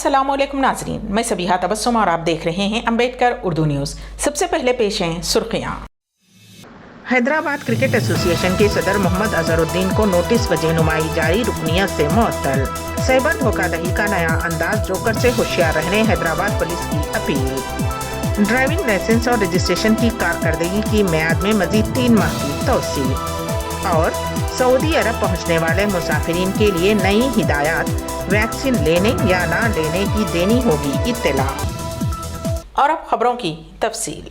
अस्सलाम वालेकुम नाज़रीन, मैं सबीहा तबस्सुम और आप देख रहे हैं अम्बेडकर उर्दू न्यूज़। सबसे पहले पेश हैं सुर्खियाँ। हैदराबाद क्रिकेट एसोसिएशन के सदर मोहम्मद अजहरुद्दीन को नोटिस वजह नुमाई जारी, रुकनियत से मुअत्तल। साइबर धोखाधड़ी का नया अंदाज, जोकर से होशियार रहने हैदराबाद पुलिस की अपील। ड्राइविंग लाइसेंस और रजिस्ट्रेशन की कारकर्दगी की मियाद में मजीद 3 माह की तौसील। और सऊदी अरब पहुंचने वाले मुसाफिरीन के लिए नई हिदायत, वैक्सीन लेने या ना लेने की देनी होगी इत्तला। और अब खबरों की तफसील।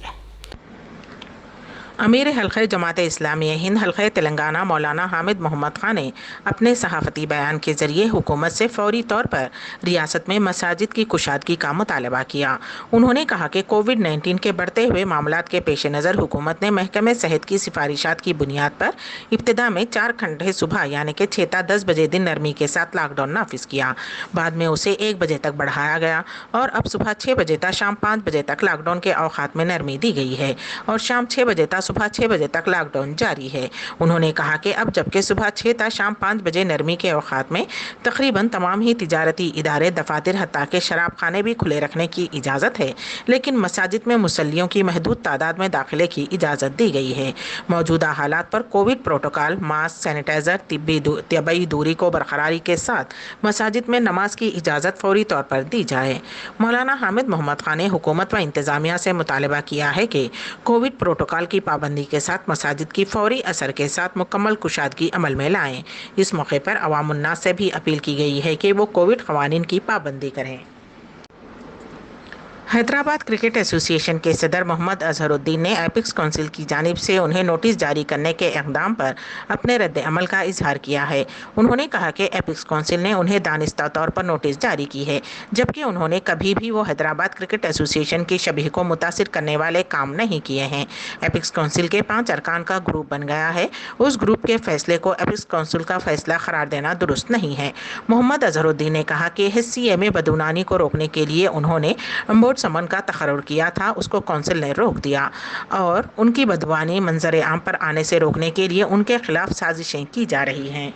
अमीर हल्क़े जमात इस्लामी हिंद हल्क़े तेलंगाना मौलाना हामिद मोहम्मद खान ने अपने सहाफ़ती बयान के ज़रिए हुकूमत से फ़ौरी तौर पर रियासत में मसाजिद की कुशादगी का मुतालबा किया। उन्होंने कहा कि कोविड-19 के बढ़ते हुए मामलात के पेश नज़र हुकूमत ने महकमे सेहत की सिफारिशात की बुनियाद पर इब्तिदा में 4 घंटे सुबह यानी कि 6 ता 10 बजे दिन नरमी के साथ लॉकडाउन नाफिज किया। बाद में उसे 1 बजे तक बढ़ाया गया और अब सुबह 6 बजे तक शाम 5 बजे तक लॉकडाउन के औकात में नरमी दी गई है और शाम 6 बजे तक सुबह 6 बजे तक लॉकडाउन जारी है। उन्होंने कहा कि अब जबकि सुबह 6 तक शाम 5 बजे नरमी के औकात में तकरीबन तमाम ही तिजारती इदारे, दफातर, हत्ता के शराब खाने भी खुले रखने की इजाज़त है, लेकिन मसाजिद में मुसल्लियों की महदूद तादाद में दाखिले की इजाज़त दी गई है। मौजूदा हालात पर कोविड प्रोटोकॉल, मास्क, सैनिटाइज़र, तिब्बी दूरी को बरकरारी के साथ मसाजिद में नमाज की इजाज़त फौरी तौर पर दी जाए। मौलाना हामिद मोहम्मद खान ने हुकूमत व इंतज़ामिया से मुतालबा किया है कि कोविड प्रोटोकॉल की पाबंदी के साथ मसाजिद की फौरी असर के साथ मुकम्मल कुशादगी अमल में लाएं। इस मौके पर अवामुन्नास से भी अपील की गई है कि वो कोविड क़वानीन की पाबंदी करें। हैदराबाद क्रिकेट एसोसिएशन के सदर मोहम्मद अजहरुद्दीन ने एपिक्स काउंसिल की जानिब से उन्हें नोटिस जारी करने के इक़दाम पर अपने रद्द अमल का इजहार किया है। उन्होंने कहा कि एपिक्स काउंसिल ने उन्हें दानिस्ता तौर पर नोटिस जारी की है, जबकि उन्होंने कभी भी वो हैदराबाद क्रिकेट एसोसिएशन की शबीह को मुतासिर करने वाले काम नहीं किए हैं। एपिक्स काउंसिल के 5 अरकान का ग्रुप बन गया है। उस ग्रुप के फैसले को एपिक्स काउंसिल का फैसला करार देना दुरुस्त नहीं है। मोहम्मद अजहरुद्दीन ने कहा कि हिस्से में बदउनानी को रोकने के लिए उन्होंने समन का तकर्रुर किया था, उसको काउंसिल ने रोक दिया और उनकी बदवानी मंजर आम पर आने से रोकने के लिए उनके खिलाफ साजिशें की जा रही हैं।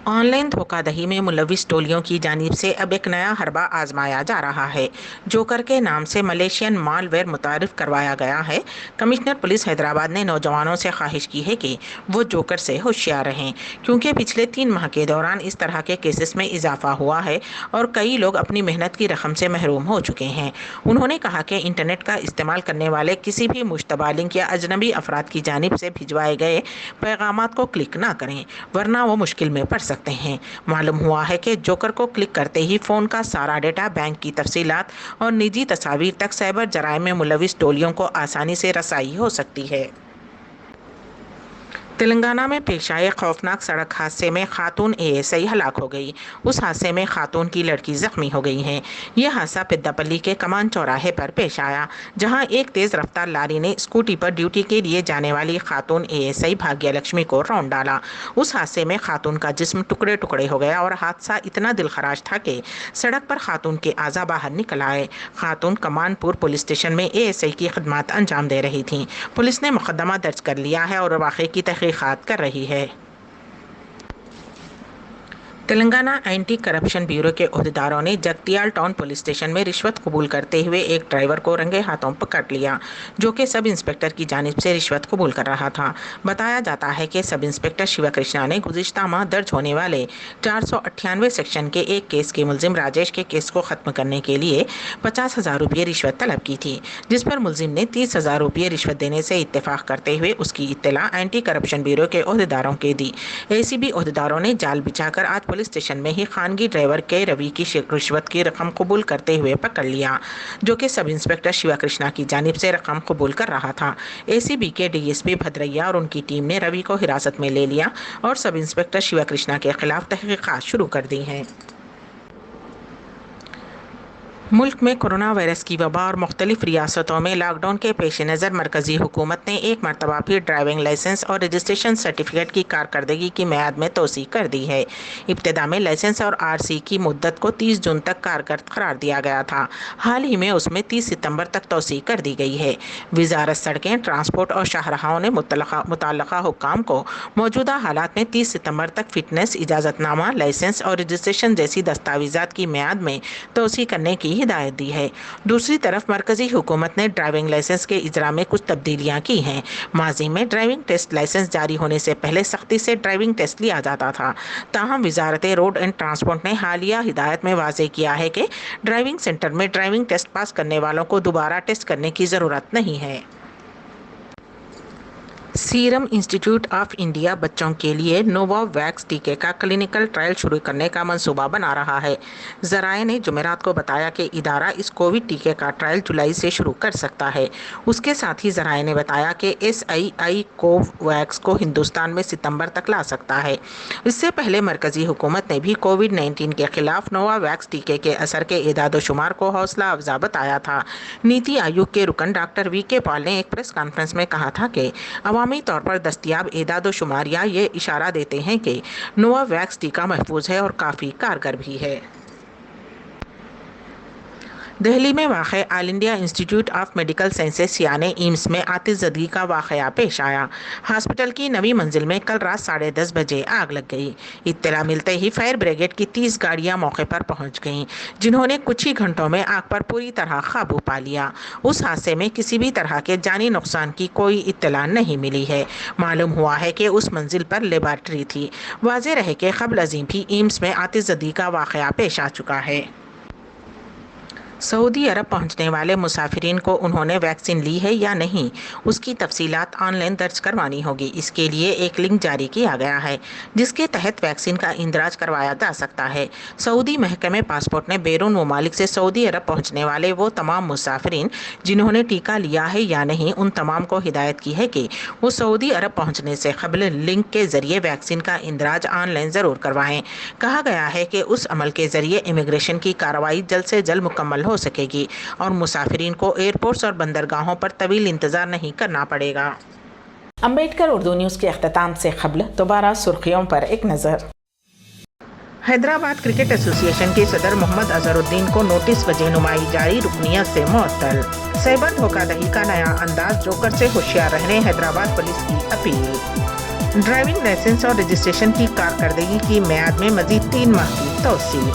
ऑनलाइन धोखाधड़ी में मुलविस टोलियों की जानिब से अब एक नया हरबा आजमाया जा रहा है। जोकर के नाम से मलेशियन मालवेयर मुतारिफ करवाया गया है। कमिश्नर पुलिस हैदराबाद ने नौजवानों से ख्वाहिश की है कि वो जोकर से होशियार रहें, क्योंकि पिछले 3 माह के दौरान इस तरह के केसेस में इजाफा हुआ है और कई लोग अपनी मेहनत की रकम से महरूम हो चुके हैं। उन्होंने कहा कि इंटरनेट का इस्तेमाल करने वाले किसी भी मुश्तबा लिंक या अजनबी अफराद की जानिब से भिजवाए गए पैगामात को क्लिक ना करें, वरना वो मुश्किल में पड़ सकते हैं। मालूम हुआ है कि जोकर को क्लिक करते ही फ़ोन का सारा डेटा, बैंक की तफसीलात और निजी तस्वीर तक साइबर जराइम में मुलविस टोलियों को आसानी से रसाई हो सकती है। तेलंगाना में पेश आए खौफनाक सड़क हादसे में खातून एएसआई हलाक हो गई। उस हादसे में खातून की लड़की जख्मी हो गई है। यह हादसा पिद्दापल्ली के कमान चौराहे पर पेश आया, जहां एक तेज़ रफ्तार लारी ने स्कूटी पर ड्यूटी के लिए जाने वाली खातून एएसआई भाग्य लक्ष्मी को रौंद डाला। उस हादसे में खातून का जिस्म टुकड़े टुकड़े हो गया और हादसा इतना दिलखराश था कि सड़क पर खातून के आज़ा बाहर निकल आए। खातून कमानपुर पुलिस स्टेशन में एएसआई की खिदमत अंजाम दे रही थी। पुलिस ने मुकदमा दर्ज कर लिया है और वाक़े की तहकीकात कर रही है। तेलंगाना एंटी करप्शन ब्यूरो के अहदेदारों ने जगतियाल टाउन पुलिस स्टेशन में रिश्वत कबूल करते हुए एक ड्राइवर को रंगे हाथों पकड़ लिया, जो कि सब इंस्पेक्टर की जानिब से रिश्वत कबूल कर रहा था। बताया जाता है कि सब इंस्पेक्टर शिवा कृष्णा ने गुज़िश्ता माह दर्ज होने वाले 498 सेक्शन के एक केस के मुलजिम राजेश के केस को ख़त्म करने के लिए 50,000 रुपये रिश्वत तलब की थी, जिस पर मुलजिम ने 30,000 रुपये रिश्वत देने से इत्तेफाक करते हुए उसकी इत्तला एंटी करप्शन ब्यूरो के अहदेदारों के दी। एसीबी अहदेदारों ने जाल बिछाकर आज पुलिस स्टेशन में ही खानगी ड्राइवर के रवि की रिश्वत की रकम कबूल करते हुए पकड़ लिया, जो कि सब इंस्पेक्टर शिवा कृष्णा की जानिब से रकम कबूल कर रहा था। एसीबी के डीएसपी भद्रैया और उनकी टीम ने रवि को हिरासत में ले लिया और सब इंस्पेक्टर शिवा कृष्णा के खिलाफ तहकीकात शुरू कर दी हैं। मुल्क में कोरोना वायरस की वबा और मुख्तलिफ रियासतों में लॉकडाउन के पेश नज़र मरकजी हुकूमत ने एक मरतबा फिर ड्राइविंग लाइसेंस और रजिस्ट्रेशन सर्टिफिकेट की कारकर्दगी की मियाद में तोसी कर दी है। इब्तिदा में लाइसेंस और आरसी की मुद्दत को 30 जून तक कारगर करार दिया गया था। हाल ही में उसमें 30 सितंबर तक तोसी कर दी गई है। वजारत सड़कें, ट्रांसपोर्ट और शाहराहों ने मुतल्लका हुक्काम को मौजूदा हालात में 30 सितंबर तक फिटनेस, इजाज़तनामा, लाइसेंस और रजिस्ट्रेशन जैसी दस्तावेज़ात की मियाद में तोसी करने की हिदायत दी है। दूसरी तरफ मरकजी हुकूमत ने ड्राइविंग लाइसेंस के इजरा में कुछ तब्दीलियां की हैं। माजी में ड्राइविंग टेस्ट लाइसेंस जारी होने से पहले सख्ती से ड्राइविंग टेस्ट लिया जाता था। ताहम वजारत रोड एंड ट्रांसपोर्ट ने हालिया हिदायत में वाज़ेह किया है कि ड्राइविंग सेंटर में ड्राइविंग टेस्ट पास करने वालों को दोबारा टेस्ट करने की ज़रूरत नहीं है। सीरम इंस्टीट्यूट ऑफ इंडिया बच्चों के लिए नोवावैक्स टीके का क्लिनिकल ट्रायल शुरू करने का मंसूबा बना रहा है। ज़राए ने जुमेरात को बताया कि इदारा इस कोविड टीके का ट्रायल जुलाई से शुरू कर सकता है। उसके साथ ही ज़राए ने बताया कि SII कोवैक्स को हिंदुस्तान में सितंबर तक ला सकता है। इससे पहले मरकजी हुकूमत ने भी कोविड-19 के खिलाफ नोवावैक्स टीके के असर के एदाद-ओ-शुमार को हौसला अफजा बताया था। नीति आयोग के रुकन डॉक्टर VK पॉल ने एक प्रेस कॉन्फ्रेंस में कहा था कि अवामी तौर पर दस्तियाब एदाद-ओ-शुमारियाँ ये इशारा देते हैं कि नोवावैक्स टीका महफूज है और काफ़ी कारगर भी है। दिल्ली में वाक़े all India institute of medical sciences यानी एम्स में आतिशज़दगी का वाक़या पेश आया। हॉस्पिटल की नवी मंजिल में कल रात 10:30 बजे आग लग गई। इत्तला मिलते ही फायर ब्रिगेड की 30 गाड़ियां मौके पर पहुंच गईं, जिन्होंने कुछ ही घंटों में आग पर पूरी तरह काबू पा लिया। उस हादसे में किसी भी तरह के जानी नुकसान की कोई इत्तला नहीं मिली है। मालूम हुआ है कि उस मंजिल पर लेबॉर्ट्री थी। वाज़ेह रहे कि क़ब्ल अज़ीं भी एम्स में आतिशज़दगी का वाक़या पेश आ चुका है। सऊदी अरब पहुंचने वाले मुसाफिरीन को उन्होंने वैक्सीन ली है या नहीं, उसकी तफसीलात ऑनलाइन दर्ज करवानी होगी। इसके लिए एक लिंक जारी किया गया है, जिसके तहत वैक्सीन का इंदराज करवाया जा सकता है। सऊदी महकमे पासपोर्ट ने बैरून ममालिक से सऊदी अरब पहुंचने वाले वो तमाम मुसाफिरीन जिन्होंने टीका लिया है या नहीं, उन तमाम को हिदायत की है कि वो सऊदी अरब पहुँचने से कबल लिंक के ज़रिए वैक्सीन का इंदराज ऑनलाइन ज़रूर करवाएँ। कहा गया है कि उस अमल के ज़रिए इमिग्रेशन की कार्रवाई जल्द से जल्द मुकम्मल हो सकेगी और मुसाफिरीन को एयरपोर्ट्स और बंदरगाहों पर तवील इंतजार नहीं करना पड़ेगा। अम्बेडकर उर्दू न्यूज़ के अख्ताम से कबल दोबारा सुर्खियों पर एक नज़र। हैदराबाद क्रिकेट एसोसिएशन के सदर मोहम्मद अजहरुद्दीन को नोटिस वजह नुमाई जारी, रुकनियत से मुअत्तल। साइबर धोखाधड़ी का नया अंदाज, जोकर से होशियार रहने हैदराबाद पुलिस की अपील। ड्राइविंग लाइसेंस और रजिस्ट्रेशन की कारकर्दगी की मियाद में मजीद 3 माह की तोसी।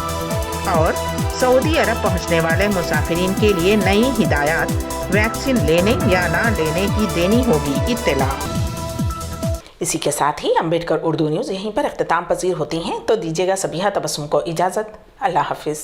और सऊदी अरब पहुंचने वाले मुसाफिरीन के लिए नई हिदायत, वैक्सीन लेने या ना लेने की देनी होगी इत्तला। इसी के साथ ही अम्बेडकर उर्दू न्यूज़ यहीं पर अख्ताम पजीर होती हैं, तो दीजिएगा सबिहा तबस्सुम को इजाज़त। अल्लाह हाफिज़।